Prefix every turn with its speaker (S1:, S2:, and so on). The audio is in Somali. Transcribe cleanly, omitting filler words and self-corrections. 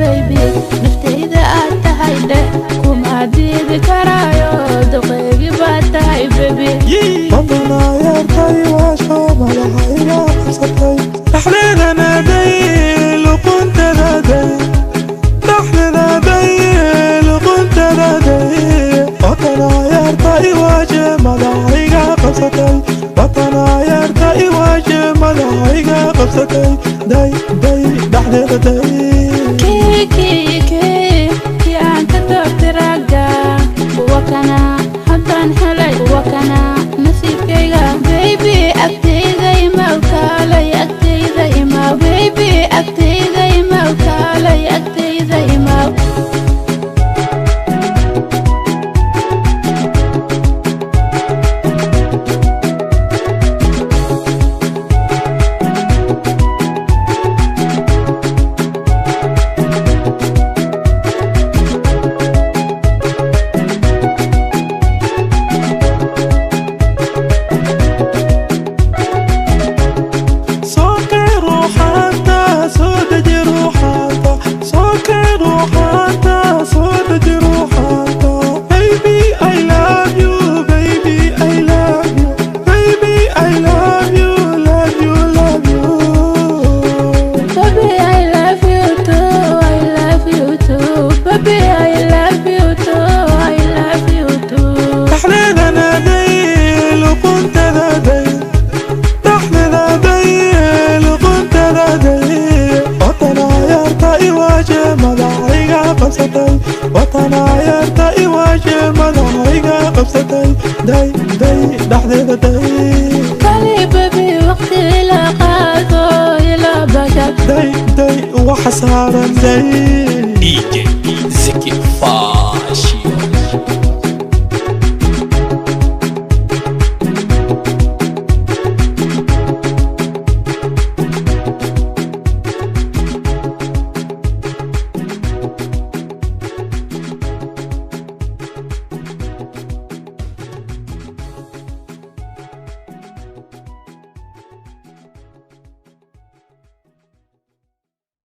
S1: baby naftayda aad tahay dheh kuma diidi karaayo duqeygi baad tahay baby
S2: badana yartay waasho madaxayga qabsatay
S3: dhaxdeedana day luquntada day dhaxdeeda day luquntada day
S2: badana yartay waasho madaxayga qabsatay badana yartay waasho madaxayga qabsatay day day dhaxdeeda day
S1: kii aan ka doortiraga wakana haddaan helay wakana nasiibkayga baby agtayda imaw kaalay agtayda imaw baby agtayda imaw kaalay agtayda imaw
S2: وطنا يرتقي واجه مدحيقا قبستي داي داي dhaxdeeda day
S1: kali baby waqti la qaado ila bashar
S2: day day waxa saaran day
S3: DJ Zeki